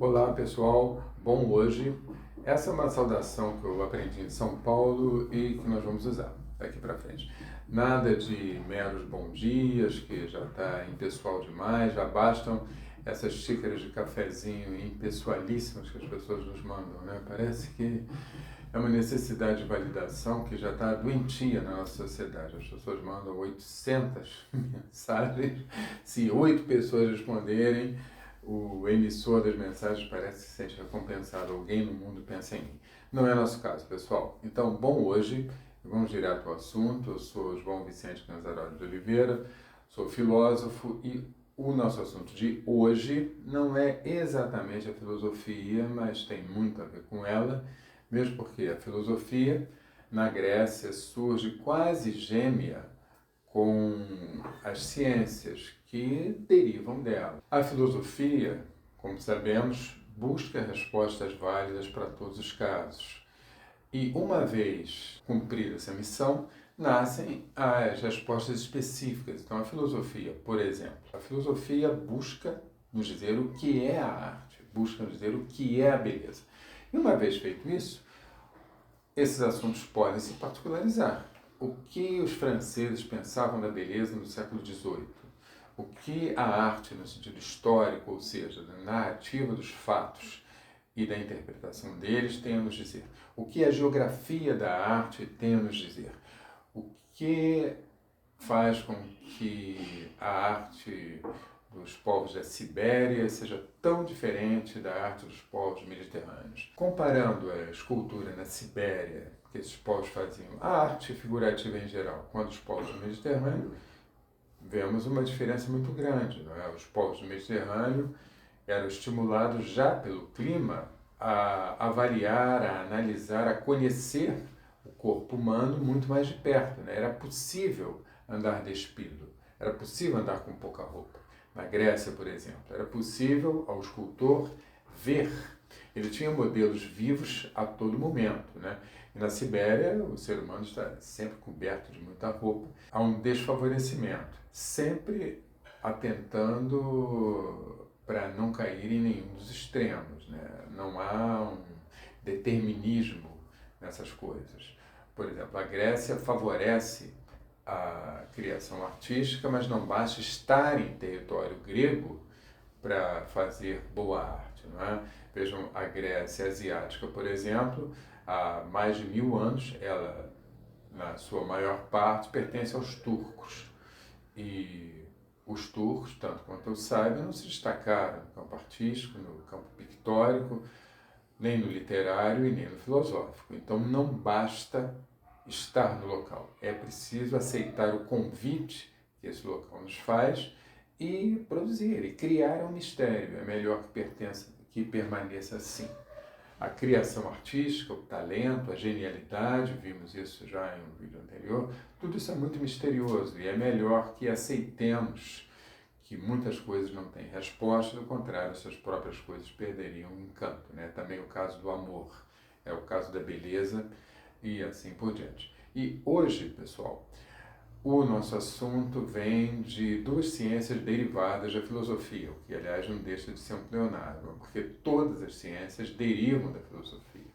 Olá pessoal, bom hoje. Essa é uma saudação que eu aprendi em São Paulo e que nós vamos usar daqui para frente. Nada de meros bons dias, que já está impessoal demais, já bastam essas xícaras de cafezinho impessoalíssimas que as pessoas nos mandam, né? Parece que é uma necessidade de validação que já está doentia na nossa sociedade. As pessoas mandam 800 mensagens, se 8 pessoas responderem, o emissor das mensagens parece que se sente recompensado. Alguém no mundo pensa em mim. Não é nosso caso, pessoal. Então, bom hoje. Vamos direto ao assunto. Eu sou João Vicente Canzaroli de Oliveira, sou filósofo e o nosso assunto de hoje não é exatamente a filosofia, mas tem muito a ver com ela, mesmo porque a filosofia na Grécia surge quase gêmea com as ciências que derivam dela. A filosofia, como sabemos, busca respostas válidas para todos os casos. E uma vez cumprida essa missão, nascem as respostas específicas. Então, a filosofia, por exemplo, a filosofia busca nos dizer o que é a arte, busca nos dizer o que é a beleza. E uma vez feito isso, esses assuntos podem se particularizar. O que os franceses pensavam da beleza no século XVIII? O que a arte, no sentido histórico, ou seja, da narrativa dos fatos e da interpretação deles, tem a nos dizer? O que a geografia da arte tem a nos dizer? O que faz com que a arte dos povos da Sibéria seja tão diferente da arte dos povos mediterrâneos? Comparando a escultura na Sibéria, que esses povos faziam, a arte figurativa em geral, com a dos povos do Mediterrâneo, vemos uma diferença muito grande. Não é? Os povos do Mediterrâneo eram estimulados já pelo clima a avaliar, a analisar, a conhecer o corpo humano muito mais de perto. Né? Era possível andar despido, era possível andar com pouca roupa. Na Grécia, por exemplo, era possível ao escultor ver. Ele tinha modelos vivos a todo momento, né? E na Sibéria, o ser humano está sempre coberto de muita roupa. Há um desfavorecimento, sempre atentando para não cair em nenhum dos extremos, né? Não há um determinismo nessas coisas. Por exemplo, a Grécia favorece a criação artística, mas não basta estar em território grego para fazer boa arte. Não é? Vejam a Grécia asiática, por exemplo, há mais de 1000 anos, ela, na sua maior parte, pertence aos turcos. E os turcos, tanto quanto eu saiba, não se destacaram no campo artístico, no campo pictórico, nem no literário e nem no filosófico. Então não basta estar no local, é preciso aceitar o convite que esse local nos faz e produzir, e criar um mistério. É melhor que permaneça assim. A criação artística, o talento, a genialidade, vimos isso já em um vídeo anterior, tudo isso é muito misterioso e é melhor que aceitemos que muitas coisas não têm resposta, do contrário, essas próprias coisas perderiam o encanto. Né? Também o caso do amor, é o caso da beleza e assim por diante. E hoje, pessoal, o nosso assunto vem de duas ciências derivadas da filosofia, o que, aliás, não deixa de ser um pleonasmo, porque todas as ciências derivam da filosofia.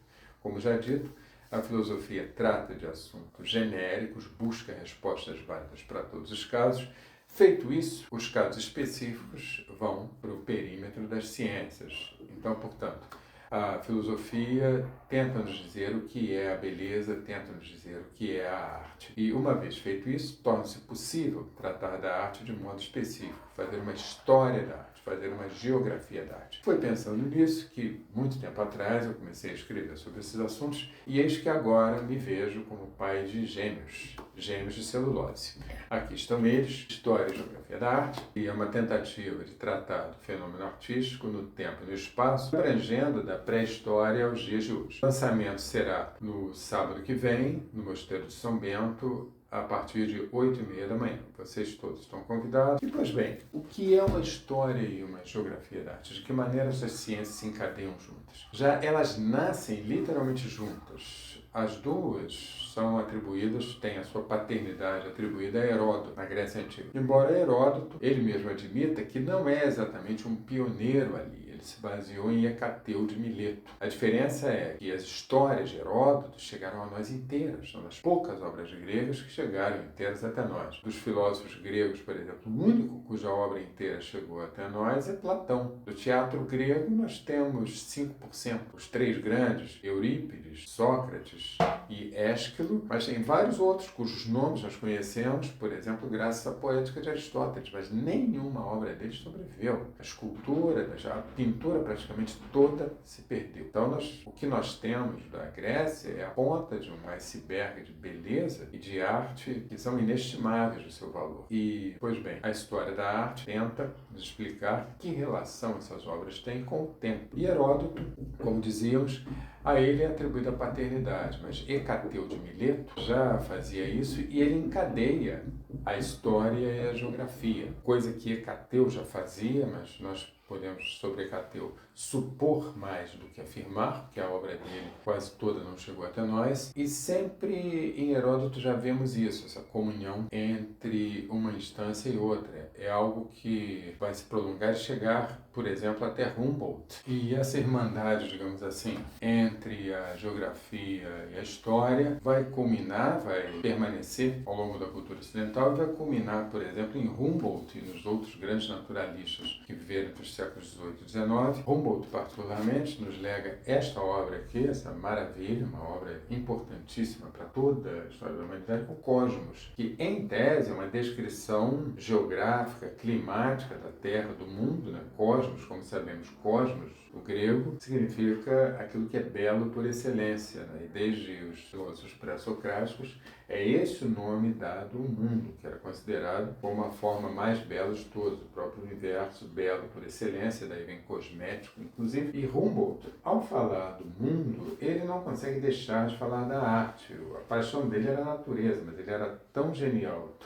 Como já dito, a filosofia trata de assuntos genéricos, busca respostas válidas para todos os casos. Feito isso, os casos específicos vão para o perímetro das ciências. Então, portanto, a filosofia tenta nos dizer o que é a beleza, tenta nos dizer o que é a arte. E uma vez feito isso, torna-se possível tratar da arte de modo específico, fazer uma história da arte, fazer uma geografia da arte. Foi pensando nisso que, muito tempo atrás, eu comecei a escrever sobre esses assuntos e eis que agora me vejo como pai de gêmeos de celulose. Aqui estão eles, História e Geografia da Arte, e é uma tentativa de tratar do fenômeno artístico no tempo e no espaço, abrangendo da pré-história aos dias de hoje. O lançamento será no sábado que vem, no Mosteiro de São Bento, a partir de 8h30 da manhã. Vocês todos estão convidados. E, pois bem, o que é uma história e uma geografia da arte? De que maneira essas ciências se encadeiam juntas? Já elas nascem literalmente juntas. As duas são atribuídas, têm a sua paternidade atribuída a Heródoto, na Grécia Antiga. Embora Heródoto, ele mesmo admita que não é exatamente um pioneiro ali. Ele se baseou em Hecateu de Mileto. A diferença é que as histórias de Heródoto chegaram a nós inteiras. São das poucas obras gregas que chegaram inteiras até nós. Dos filósofos gregos, por exemplo, o único cuja obra inteira chegou até nós é Platão. Do teatro grego, nós temos 5%. Os três grandes, Eurípides, Sócrates e Ésquilo, mas tem vários outros cujos nomes nós conhecemos, por exemplo, graças à poética de Aristóteles, mas nenhuma obra dele sobreviveu. A escultura, a pintura praticamente toda se perdeu. Então, o que nós temos da Grécia é a ponta de um iceberg de beleza e de arte que são inestimáveis o seu valor. E, pois bem, a história da arte tenta nos explicar que relação essas obras têm com o tempo. E Heródoto, como dizíamos, a ele é atribuída a paternidade, mas Hecateu de Mileto já fazia isso e ele encadeia a história e a geografia, coisa que Hecateu já fazia, mas nós podemos, sobre Hecateu, supor mais do que afirmar, porque a obra dele quase toda não chegou até nós, e sempre em Heródoto já vemos isso, essa comunhão entre uma instância e outra. É algo que vai se prolongar e chegar, por exemplo, até Humboldt. E essa irmandade, digamos assim, entre a geografia e a história vai culminar, vai permanecer ao longo da cultura ocidental e vai culminar, por exemplo, em Humboldt e nos outros grandes naturalistas que viveram entre os séculos XVIII e XIX. Humboldt, particularmente, nos lega esta obra aqui, essa maravilha, uma obra importantíssima para toda a história da humanidade, o Cosmos, que, em tese, é uma descrição geográfica, climática da Terra, do mundo, né? Cosmos, como sabemos, cosmos, o grego, significa aquilo que é belo por excelência, né? E desde os filósofos pré-socráticos, é esse o nome dado ao mundo, que era considerado como a forma mais bela de todos, o próprio universo belo por excelência, daí vem cosmético, inclusive. E Humboldt, ao falar do mundo, ele não consegue deixar de falar da arte. A paixão dele era a natureza, mas ele era tão genial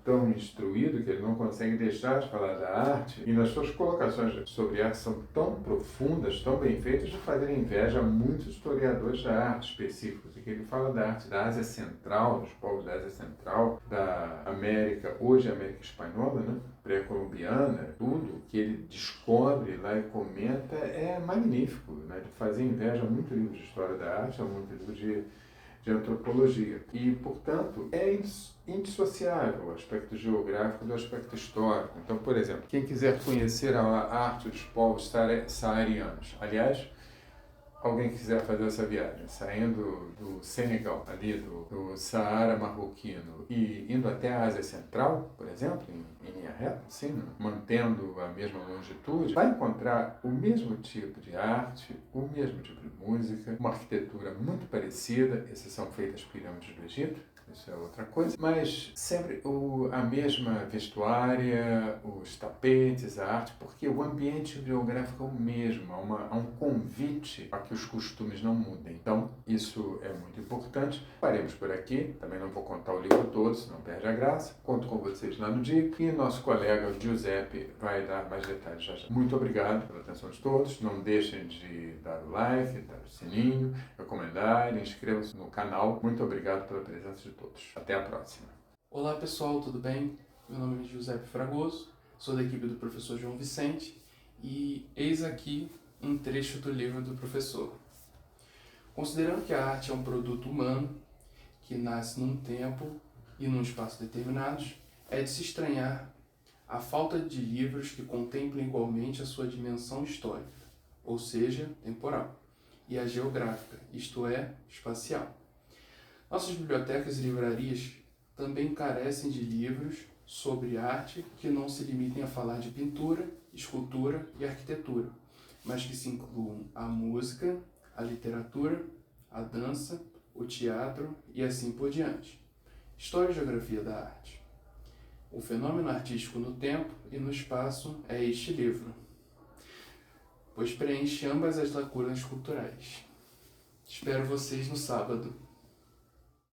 tão instruído que ele não consegue deixar de falar da arte. E nas suas colocações sobre arte são tão profundas, tão bem feitas, de fazer inveja a muitos historiadores da arte específicos. E que ele fala da arte da Ásia Central, dos povos da Ásia Central, da América, hoje América Espanhola, né? Pré-colombiana, tudo que ele descobre lá e comenta é magnífico, né? De fazer inveja a muito livro de história da arte, a muito livro de antropologia. E, portanto, é indissociável o aspecto geográfico do aspecto histórico. Então, por exemplo, quem quiser conhecer a arte dos povos saarianos, aliás, alguém quiser fazer essa viagem, saindo do Senegal, ali do Saara marroquino, e indo até a Ásia Central, por exemplo, em linha reta, assim, mantendo a mesma longitude, vai encontrar o mesmo tipo de arte, o mesmo tipo de música, uma arquitetura muito parecida, exceção feita as pirâmides do Egito, isso é outra coisa, mas sempre a mesma vestuária, os tapetes, a arte, porque o ambiente geográfico é o mesmo, há um convite a que os costumes não mudem. Então, isso é muito importante. Paremos por aqui, também não vou contar o livro todo, senão perde a graça. Conto com vocês lá no dia e nosso colega Giuseppe vai dar mais detalhes já já. Muito obrigado pela atenção de todos, não deixem de dar o like, dar o sininho, recomendar e inscrevam-se no canal. Muito obrigado pela presença de todos. Até a próxima. Olá pessoal, tudo bem? Meu nome é Giuseppe Fragoso, sou da equipe do professor João Vicente e eis aqui um trecho do livro do professor. Considerando que a arte é um produto humano que nasce num tempo e num espaço determinados, é de se estranhar a falta de livros que contemplem igualmente a sua dimensão histórica, ou seja, temporal, e a geográfica, isto é, espacial. Nossas bibliotecas e livrarias também carecem de livros sobre arte que não se limitem a falar de pintura, escultura e arquitetura, mas que se incluam a música, a literatura, a dança, o teatro e assim por diante. História e geografia da arte. O fenômeno artístico no tempo e no espaço é este livro, pois preenche ambas as lacunas culturais. Espero vocês no sábado.